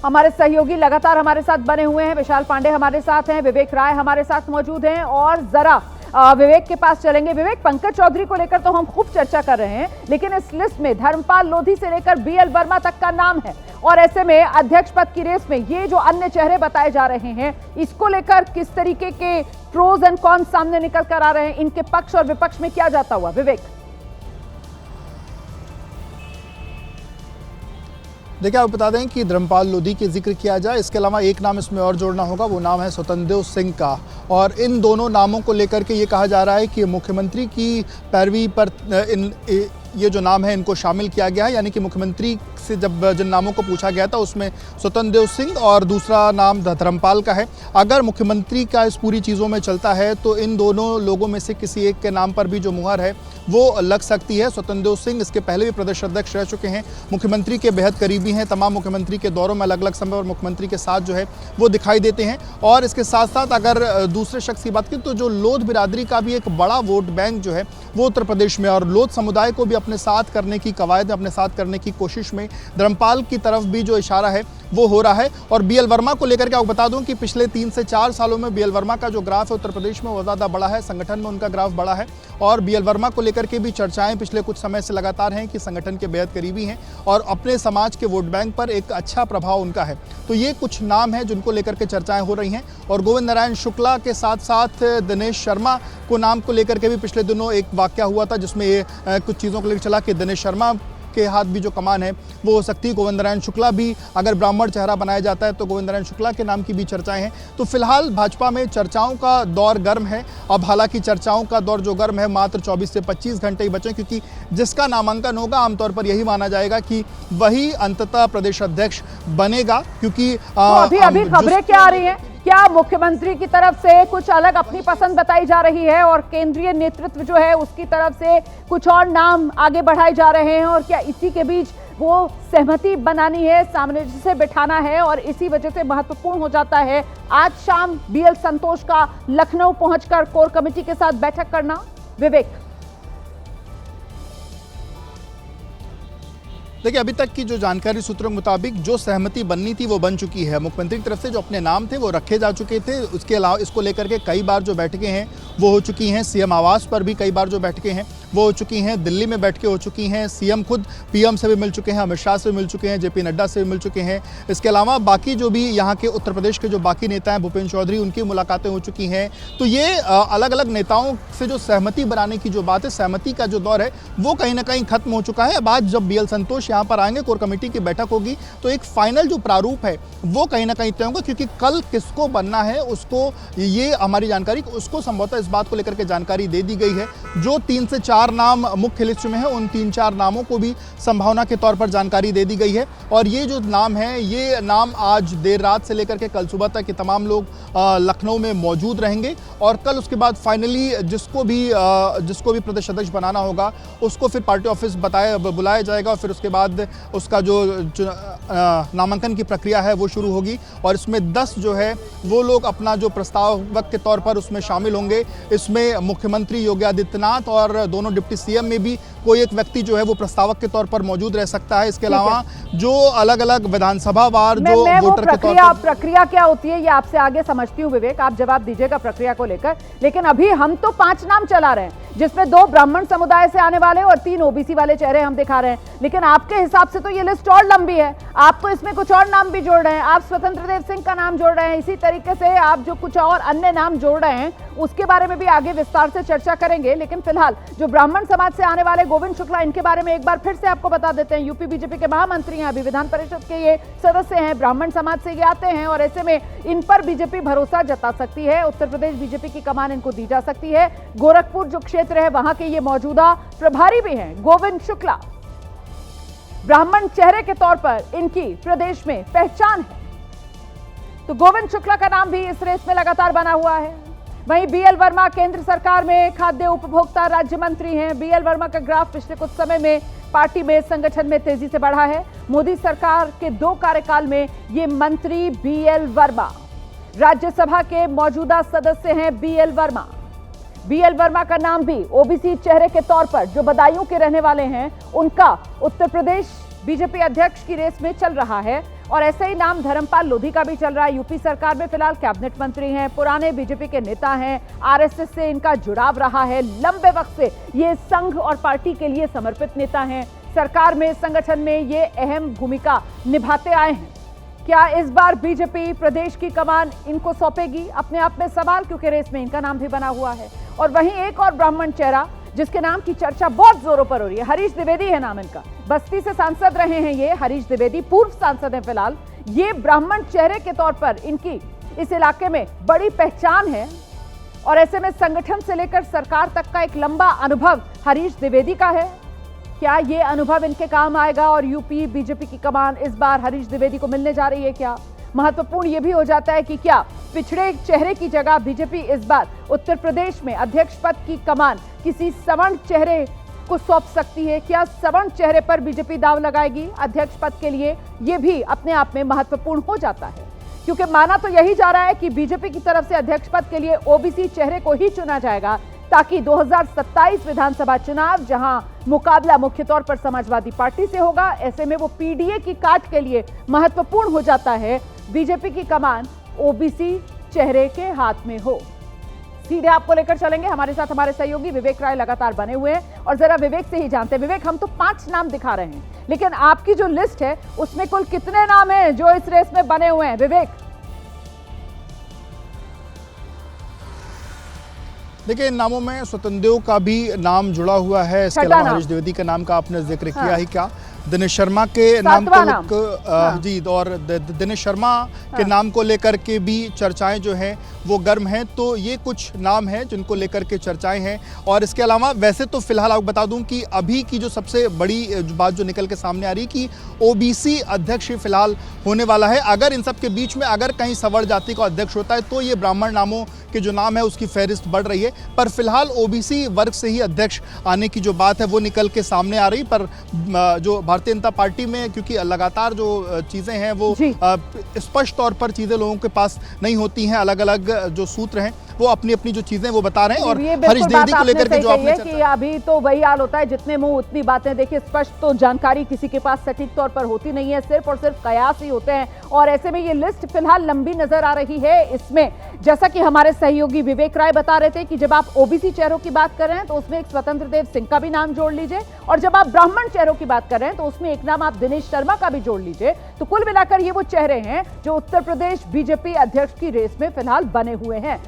हमारे सहयोगी लगातार हमारे साथ बने हुए हैं। विशाल पांडे हमारे साथ हैं, विवेक राय हमारे साथ मौजूद हैं और जरा विवेक के पास चलेंगे। विवेक, पंकज चौधरी को लेकर तो हम खूब चर्चा कर रहे हैं, लेकिन इस लिस्ट में धर्मपाल लोधी से लेकर बीएल वर्मा तक का नाम है और ऐसे में अध्यक्ष पद की रेस में ये जो अन्य चेहरे बताए जा रहे हैं, इसको लेकर किस तरीके के प्रोज एंड कॉन्स सामने निकल कर आ रहे हैं, इनके पक्ष और विपक्ष में क्या जाता हुआ? विवेक, देखिए, आप बता दें कि धर्मपाल लोधी के जिक्र किया जाए, इसके अलावा एक नाम इसमें और जोड़ना होगा, वो नाम है स्वतंत्र सिंह का। और इन दोनों नामों को लेकर के ये कहा जा रहा है कि मुख्यमंत्री की पैरवी पर ये जो नाम है इनको शामिल किया गया है। यानी कि मुख्यमंत्री से जब जिन नामों को पूछा गया था उसमें स्वतंत्र सिंह और दूसरा नाम धर्मपाल का है। अगर मुख्यमंत्री का इस पूरी चीज़ों में चलता है तो इन दोनों लोगों में से किसी एक के नाम पर भी जो मुहर है वो लग सकती है। स्वतंत्र सिंह इसके पहले भी प्रदेश अध्यक्ष रह चुके हैं, मुख्यमंत्री के बेहद करीबी हैं, तमाम मुख्यमंत्री के दौरों में अलग अलग समय और मुख्यमंत्री के साथ जो है वो दिखाई देते हैं। और इसके साथ साथ अगर दूसरे शख्स की बात करें तो जो लोध बिरादरी का भी एक बड़ा वोट बैंक जो है वो उत्तर प्रदेश में, और लोध समुदाय को भी अपने साथ करने की कवायद, अपने साथ करने की कोशिश में धर्मपाल की तरफ भी जो इशारा है वो हो रहा है। और बीएल वर्मा को लेकर के आपको बता दूं कि पिछले 3 से 4 सालों में बीएल वर्मा का जो ग्राफ है उत्तर प्रदेश में वो ज़्यादा बड़ा है, संगठन में उनका ग्राफ बड़ा है। और बीएल वर्मा को लेकर के भी चर्चाएं पिछले कुछ समय से लगातार हैं कि संगठन के बेहद करीबी हैं और अपने समाज के वोट बैंक पर एक अच्छा प्रभाव उनका है। तो ये कुछ नाम हैं जिनको लेकर के चर्चाएं हो रही हैं। और गोविंद नारायण शुक्ला के साथ साथ दिनेश शर्मा को नाम को लेकर के भी पिछले दिनों एक वाकया हुआ था जिसमें ये कुछ चीज़ों को लेकर चला कि दिनेश शर्मा के हाथ भी जो कमान है वो हो सकती है। गोविंद नारायण शुक्ला भी अगर ब्राह्मण चेहरा बनाया जाता है तो गोविंद नारायण शुक्ला के नाम की भी चर्चाएं हैं। तो फिलहाल भाजपा में चर्चाओं का दौर गर्म है। अब हालांकि चर्चाओं का दौर जो गर्म है मात्र 24 से 25 घंटे ही बचे, क्योंकि जिसका नामांकन होगा आमतौर पर यही माना जाएगा कि वही अंततः प्रदेश अध्यक्ष बनेगा। क्योंकि तो अभी खबरें क्या आ रही हैं? क्या मुख्यमंत्री की तरफ से कुछ अलग अपनी पसंद बताई जा रही है और केंद्रीय नेतृत्व जो है उसकी तरफ से कुछ और नाम आगे बढ़ाए जा रहे हैं, और क्या इसी के बीच वो सहमति बनानी है, सामंजस्य से बिठाना है, और इसी वजह से महत्वपूर्ण हो जाता है आज शाम बीएल संतोष का लखनऊ पहुंचकर कोर कमेटी के साथ बैठक करना? विवेक, देखिए, अभी तक की जो जानकारी सूत्रों के मुताबिक जो सहमति बननी थी वो बन चुकी है। मुख्यमंत्री की तरफ से जो अपने नाम थे वो रखे जा चुके थे। उसके अलावा इसको लेकर के कई बार जो बैठकें हैं वो हो चुकी हैं। सीएम आवास पर भी कई बार जो बैठकें हैं वो हो चुकी हैं। दिल्ली में बैठकें हो चुकी हैं। सीएम खुद पीएम से भी मिल चुके हैं, अमित शाह से भी मिल चुके हैं, जेपी नड्डा से भी मिल चुके हैं। इसके अलावा बाकी जो भी यहाँ के उत्तर प्रदेश के जो बाकी नेता हैं, भूपेंद्र चौधरी, उनकी मुलाकातें हो चुकी हैं। तो ये अलग अलग नेताओं से जो सहमति बनाने की जो बात है, सहमति का जो दौर है वो कहीं ना कहीं खत्म हो चुका है। अब आज जब बीएल संतोष यहाँ पर आएंगे, कोर कमेटी की बैठक होगी, तो एक फाइनल जो प्रारूप है वो कहीं ना कहीं तय होगा। क्योंकि कल किसको बनना है उसको, ये हमारी जानकारी, उसको संभवतः इस बात को लेकर के जानकारी दे दी गई है। जो 3 से 4 नाम मुख्य लिस्ट में है उन 3-4 नामों को भी संभावना के तौर पर जानकारी दे दी गई है। और ये जो नाम है, ये नाम आज देर रात से लेकर के कल सुबह तक ये तमाम लोग लखनऊ में मौजूद रहेंगे। और कल उसके बाद फाइनली जिसको भी प्रदेश अध्यक्ष बनाना होगा उसको फिर पार्टी ऑफिस बुलाया जाएगा और फिर उसके बाद उसका जो नामांकन की प्रक्रिया है वो शुरू होगी। और इसमें 10 जो है वो लोग अपना जो प्रस्तावक के तौर पर उसमें शामिल होंगे। इसमें मुख्यमंत्री योगी आदित्यनाथ और दोनों डिप्टी सीएम में भी कोई एक व्यक्ति जो है वो प्रस्तावक के तौर पर मौजूद रह सकता है। इसके अलावा जो अलग अलग विधानसभा वार जो वोटर के तौर पर प्रक्रिया क्या होती है ये आपसे आगे समझती हूँ। विवेक, आप जवाब दीजिएगा प्रक्रिया को लेकर, लेकिन अभी हम तो 5 नाम चला रहे हैं जिसमें 2 ब्राह्मण समुदाय से आने वाले और 3 ओबीसी वाले चेहरे हम दिखा रहे हैं। लेकिन आपके हिसाब से तो ये लिस्ट और लंबी है, आप तो इसमें कुछ और नाम भी जोड़ रहे हैं। आप स्वतंत्र देव सिंह का नाम जोड़ रहे हैं, इसी तरीके से आप जो कुछ और अन्य नाम जोड़ रहे हैं उसके बारे में भी आगे विस्तार से चर्चा करेंगे। लेकिन फिलहाल जो ब्राह्मण समाज से आने वाले गोविंद शुक्ला, इनके बारे में एक बार फिर से आपको बता देते हैं। यूपी बीजेपी के महामंत्री हैं, अभी विधान परिषद के ये सदस्य हैं, ब्राह्मण समाज से ये आते हैं और ऐसे में इन पर बीजेपी भरोसा जता सकती है। उत्तर प्रदेश बीजेपी की कमान इनको दी जा सकती है। गोरखपुर जो क्षेत्र है वहां के ये मौजूदा प्रभारी भी हैं गोविंद शुक्ला। ब्राह्मण चेहरे के तौर पर इनकी प्रदेश में पहचान है, तो गोविंद शुक्ला का नाम भी इस रेस में लगातार बना हुआ है। वहीं बीएल वर्मा केंद्र सरकार में खाद्य उपभोक्ता राज्य मंत्री हैं। बीएल वर्मा का ग्राफ पिछले कुछ समय में पार्टी में, संगठन में तेजी से बढ़ा है। मोदी सरकार के 2 कार्यकाल में ये मंत्री बीएल वर्मा राज्यसभा के मौजूदा सदस्य हैं। बीएल वर्मा का नाम भी ओबीसी चेहरे के तौर पर जो बदायूं के रहने वाले हैं उनका उत्तर प्रदेश बीजेपी अध्यक्ष की रेस में चल रहा है। और ऐसे ही नाम धर्मपाल लोधी का भी चल रहा है। यूपी सरकार में फिलहाल कैबिनेट मंत्री हैं, पुराने बीजेपी के नेता हैं, आरएसएस से इनका जुड़ाव रहा है, लंबे वक्त से ये संघ और पार्टी के लिए समर्पित नेता हैं, सरकार में, संगठन में ये अहम भूमिका निभाते आए हैं। क्या इस बार बीजेपी प्रदेश की कमान इनको सौंपेगी? अपने आप में सवाल, क्योंकि रेस में इनका नाम भी बना हुआ है। और वहीं एक और ब्राह्मण चेहरा जिसके नाम की चर्चा बहुत जोरों पर हो रही है, हरीश द्विवेदी है नाम इनका। बस्ती से सांसद रहे हैं ये हरीश द्विवेदी, पूर्व सांसद हैं फिलहाल। ये ब्राह्मण चेहरे के तौर पर इनकी इस इलाके में बड़ी पहचान है और ऐसे में संगठन से लेकर सरकार तक का एक लंबा अनुभव हरीश द्विवेदी का है। क्या ये अनुभव इनके काम आएगा और यूपी बीजेपी की कमान इस बार हरीश द्विवेदी को मिलने जा रही है? क्या महत्वपूर्ण ये भी हो जाता है कि क्या पिछड़े चेहरे की जगह बीजेपी इस बार उत्तर प्रदेश में अध्यक्ष पद की कमान किसी सवर्ण चेहरे को सौंप सकती है? क्या सवर्ण चेहरे पर बीजेपी दांव लगाएगी अध्यक्ष पद के लिए? ये भी अपने आप में महत्वपूर्ण हो जाता है, क्योंकि माना तो यही जा रहा है कि बीजेपी की तरफ से अध्यक्ष पद के लिए ओबीसी चेहरे को ही चुना जाएगा, ताकि 2027 विधानसभा चुनाव, जहां मुकाबला मुख्य तौर पर समाजवादी पार्टी से होगा, ऐसे में वो पीडीए की काट के लिए महत्वपूर्ण हो जाता है बीजेपी की कमान ओबीसी चेहरे के हाथ में हो। सीधे आपको लेकर चलेंगे, हमारे साथ हमारे सहयोगी विवेक राय लगातार बने हुए हैं और जरा विवेक से ही जानते हैं। विवेक, हम तो 5 नाम दिखा रहे हैं, लेकिन आपकी जो लिस्ट है उसमें कुल कितने नाम हैं जो इस रेस में बने हुए हैं? विवेक, देखिए, इन नामों में स्वतंत्र का भी नाम जुड़ा हुआ है। इसके अलावा हरीश द्विवेदी के नाम का आपने जिक्र किया ही क्या, दिनेश शर्मा के नाम को जी, और दिनेश शर्मा के नाम को लेकर के भी चर्चाएं जो हैं वो गर्म हैं। तो ये कुछ नाम हैं जिनको लेकर के चर्चाएं हैं। और इसके अलावा वैसे तो फिलहाल आपको बता दूं कि अभी की जो सबसे बड़ी बात जो निकल के सामने आ रही कि ओबीसी अध्यक्ष फिलहाल होने वाला है। अगर इन सब के बीच में अगर कहीं सवर्ण जाति का अध्यक्ष होता है तो ये ब्राह्मण नामों के जो नाम है उसकी फहरिस्त बढ़ रही है। पर फिलहाल ओबीसी वर्ग से ही अध्यक्ष आने की जो बात है वो निकल के सामने आ रही। पर जो भारतीय जनता पार्टी में क्योंकि लगातार जो चीज़ें हैं वो स्पष्ट तौर पर चीज़ें लोगों के पास नहीं होती हैं, अलग अलग जो सूत्र हैं वो अपनी अपनी जो चीजें वो बता रहे हैं। और हरीश द्विवेदी को लेकर के जो आपने कि अभी तो वही हाल होता है, जितने मुंह उतनी बातें। देखिए, स्पष्ट तो जानकारी किसी के पास सटीक तौर पर होती नहीं है, सिर्फ और सिर्फ कयास ही होते हैं। और ऐसे में ये लिस्ट फिलहाल लंबी नजर आ रही है। इसमें जैसा कि हमारे सहयोगी विवेक राय बता रहे थे कि जब आप ओबीसी चेहरों की बात कर रहे हैं तो उसमें एक स्वतंत्र देव सिंह का भी नाम जोड़ लीजिए, और जब आप ब्राह्मण चेहरों की बात कर रहे हैं तो उसमें एक नाम आप दिनेश शर्मा का भी जोड़ लीजिए। तो कुल मिलाकर ये वो चेहरे हैं जो उत्तर प्रदेश बीजेपी अध्यक्ष की रेस में फिलहाल बने हुए हैं।